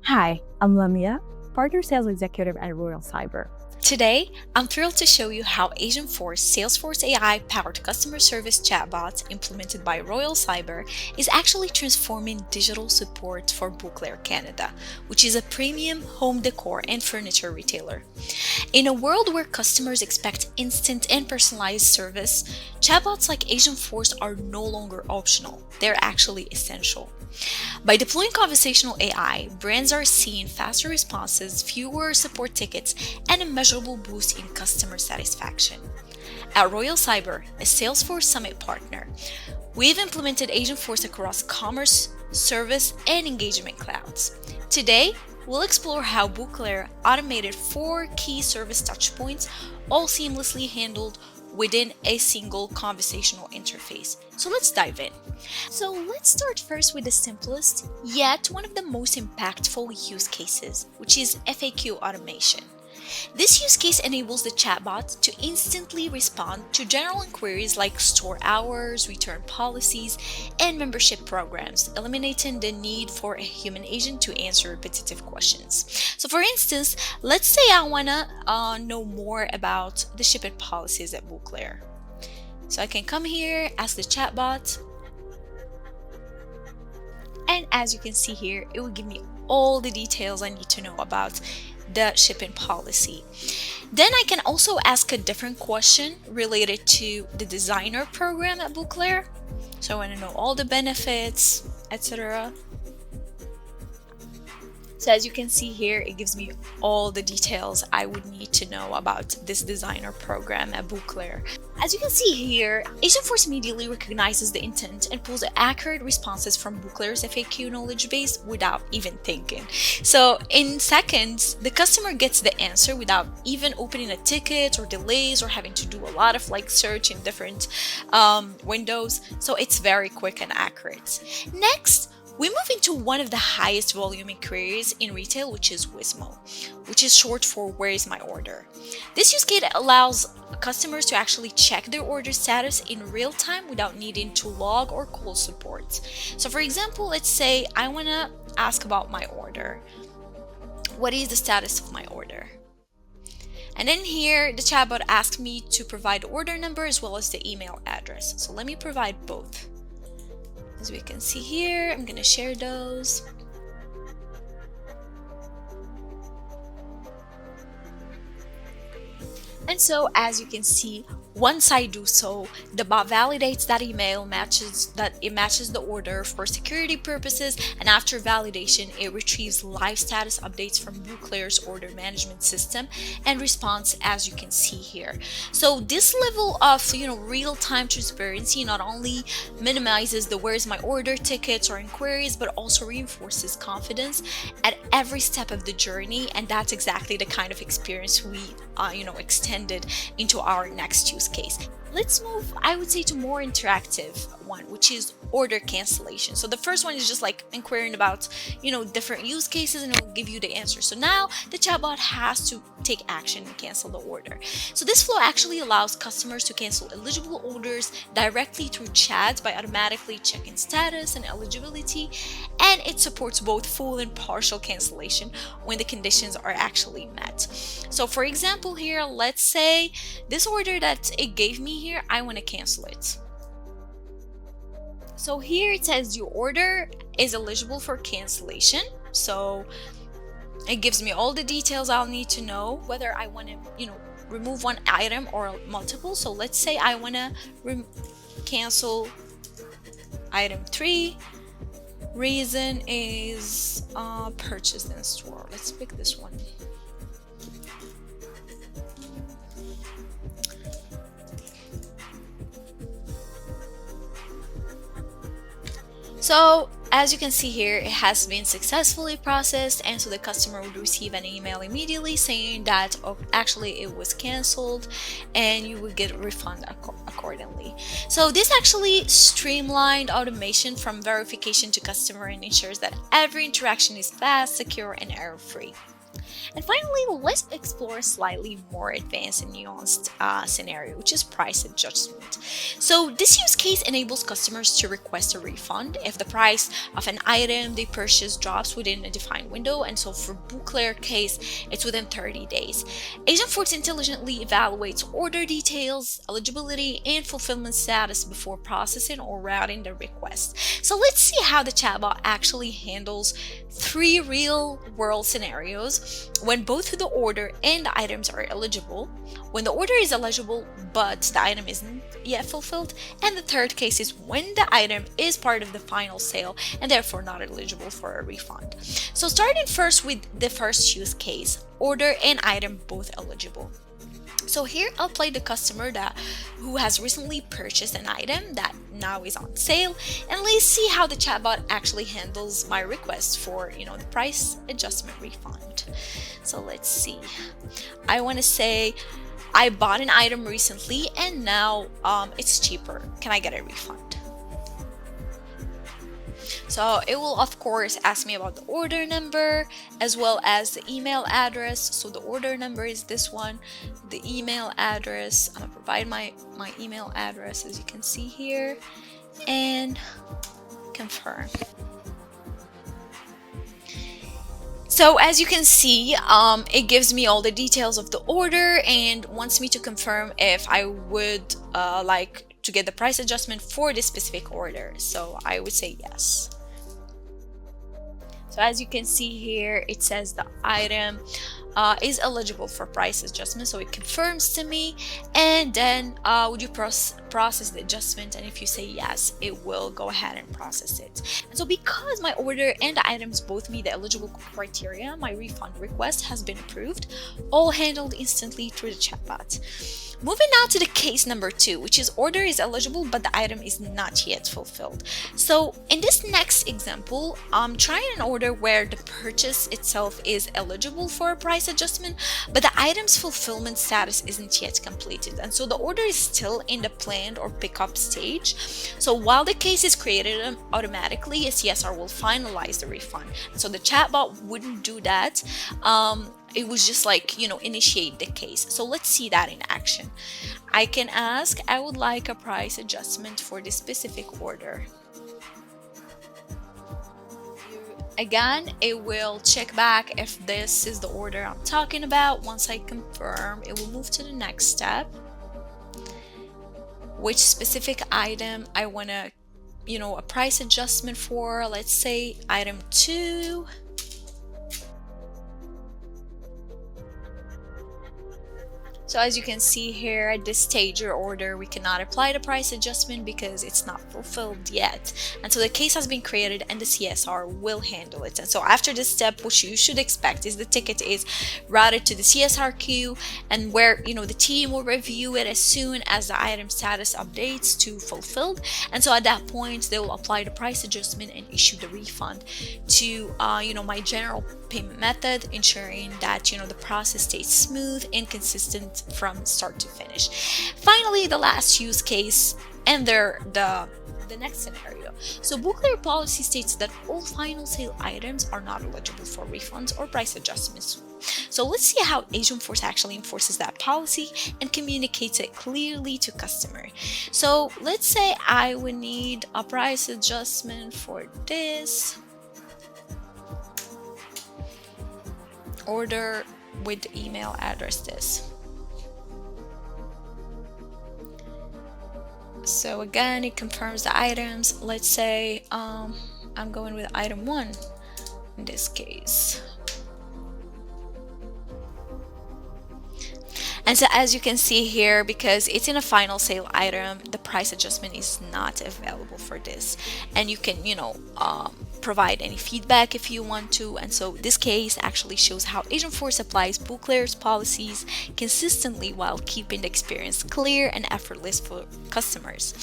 Hi, I'm Lamiaa, Partner Sales Executive at Royal Cyber. Today, I'm thrilled to show you how Agentforce Salesforce AI-powered customer service chatbots implemented by Royal Cyber is actually transforming digital support for Bouclair, Canada, which is a premium home decor and furniture retailer. In a world where customers expect instant and personalized service, chatbots like Agentforce are no longer optional. They're actually essential. By deploying conversational AI, brands are seeing faster responses, fewer support tickets, and a measurable boost in customer satisfaction. At Royal Cyber, a Salesforce Summit partner, we've implemented Agentforce across commerce, service, and engagement clouds. Today, we'll explore how Bouclair automated 4 key service touchpoints, all seamlessly handled within a single conversational interface. So let's dive in. So let's start first with the simplest, yet one of the most impactful use cases, which is FAQ automation. This use case enables the chatbot to instantly respond to general inquiries like store hours, return policies, and membership programs, eliminating the need for a human agent to answer repetitive questions. So for instance, let's say I want to know more about the shipping policies at Bouclair. So I can come here, ask the chatbot, and as you can see here, it will give me all the details I need to know about the shipping policy. Then I can also ask a different question related to the designer program at Bouclair. So I want to know all the benefits, etc. So as you can see here, it gives me all the details I would need to know about this designer program at Bouclair. As you can see here, Agentforce immediately recognizes the intent and pulls accurate responses from Bouclair's FAQ knowledge base without even thinking. So in seconds, the customer gets the answer without even opening a ticket or delays or having to do a lot of search in different windows. So it's very quick and accurate. Next, we move into one of the highest volume inquiries in retail, which is WISMO, which is short for Where is my order? This use case allows customers to actually check their order status in real time without needing to log or call support. So for example, let's say I want to ask about my order. What is the status of my order? And then here, the chatbot asks me to provide the order number as well as the email address. So let me provide both. As we can see here, I'm going to share those. And so as you can see, once I do so, the bot validates that email matches the order for security purposes, and after validation, it retrieves live status updates from Bouclair's order management system and responds as you can see here. So this level of real-time transparency not only minimizes the where's my order tickets or inquiries, but also reinforces confidence at every step of the journey, and that's exactly the kind of experience we extended into our next use case. Let's move, I would say, to more interactive one, which is order cancellation. So the first one is just inquiring about different use cases, and it will give you the answer. So now the chatbot has to take action and cancel the order. So this flow actually allows customers to cancel eligible orders directly through chat by automatically checking status and eligibility, and it supports both full and partial cancellation when the conditions are actually met. So for example here, let's say this order that it gave me here, I want to cancel it. So here it says your order is eligible for cancellation. So it gives me all the details I'll need to know whether I want to, remove one item or multiple. So let's say I want to cancel item 3. Reason is purchased in store. Let's pick this one. So as you can see here, it has been successfully processed, and so the customer would receive an email immediately saying that actually it was canceled, and you would get a refund accordingly. So this actually streamlined automation from verification to customer and ensures that every interaction is fast, secure, and error-free. And finally, let's explore a slightly more advanced and nuanced scenario, which is price adjustment. So this use case enables customers to request a refund if the price of an item they purchase drops within a defined window. And so for Bouclair case, it's within 30 days. Agentforce intelligently evaluates order details, eligibility, and fulfillment status before processing or routing the request. So let's see how the chatbot actually handles 3 real-world scenarios when both the order and the items are eligible, when the order is eligible but the item isn't yet fulfilled, and the third case is when the item is part of the final sale and therefore not eligible for a refund. So starting first with the first use case, order and item both eligible. So here I'll play the customer who has recently purchased an item that now is on sale, and let's see how the chatbot actually handles my request for the price adjustment refund. So let's see. I want to say I bought an item recently and now it's cheaper. Can I get a refund? So it will of course ask me about the order number as well as the email address. So the order number is this one, the email address, I'm gonna provide my email address as you can see here, and confirm. So as you can see, it gives me all the details of the order and wants me to confirm if I would like to get the price adjustment for this specific order. So I would say yes. So as you can see here, it says the item is eligible for price adjustment, so it confirms to me, and then would you process the adjustment, and if you say yes, it will go ahead and process it. And so because my order and the items both meet the eligible criteria, my refund request has been approved, all handled instantly through the chatbot. Moving now to the case number 2, which is order is eligible but the item is not yet fulfilled. So in this next example, I'm trying an order where the purchase itself is eligible for a price adjustment, but the item's fulfillment status isn't yet completed, and so the order is still in the planned or pickup stage. So while the case is created automatically, a CSR will finalize the refund. So the chatbot wouldn't do that. It was just like, initiate the case. So let's see that in action. I can ask, I would like a price adjustment for this specific order. Again, it will check back if this is the order I'm talking about. Once I confirm, it will move to the next step. Which specific item I want to, a price adjustment for. Let's say item 2. So as you can see here, at this stage your order, we cannot apply the price adjustment because it's not fulfilled yet. And so the case has been created and the CSR will handle it. And so after this step, what you should expect is the ticket is routed to the CSR queue, and where the team will review it as soon as the item status updates to fulfilled. And so at that point, they will apply the price adjustment and issue the refund to my general payment method, ensuring that the process stays smooth and consistent from start to finish. Finally, the last use case and the next scenario. So Bouclair policy states that all final sale items are not eligible for refunds or price adjustments. So let's see how Agentforce actually enforces that policy and communicates it clearly to customer. So let's say I would need a price adjustment for this order with the email address this. So again, it confirms the items. Let's say I'm going with item 1 in this case. And so as you can see here, because it's in a final sale item, the price adjustment is not available for this. And you can, provide any feedback if you want to. And so this case actually shows how Agentforce applies Bouclair's policies consistently while keeping the experience clear and effortless for customers.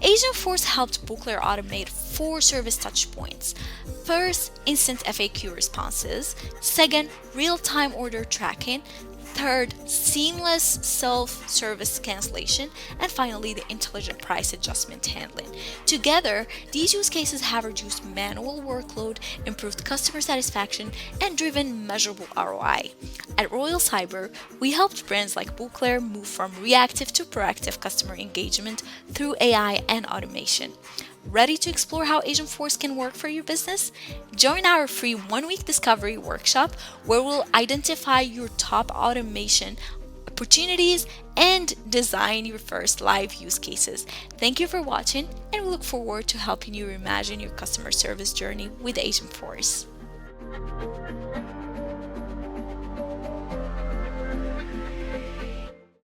Agentforce helped Bouclair automate 4 service touchpoints. First, instant FAQ responses. Second, real-time order tracking. Third, seamless self-service cancellation. And finally, the intelligent price adjustment handling. Together, these use cases have reduced manual workload, improved customer satisfaction, and driven measurable ROI. At Royal Cyber, we helped brands like Bouclair move from reactive to proactive customer engagement through AI and automation. Ready to explore how Agentforce can work for your business? Join our free 1-week discovery workshop where we'll identify your top automation opportunities and design your first live use cases. Thank you for watching, and we look forward to helping you reimagine your customer service journey with Agentforce.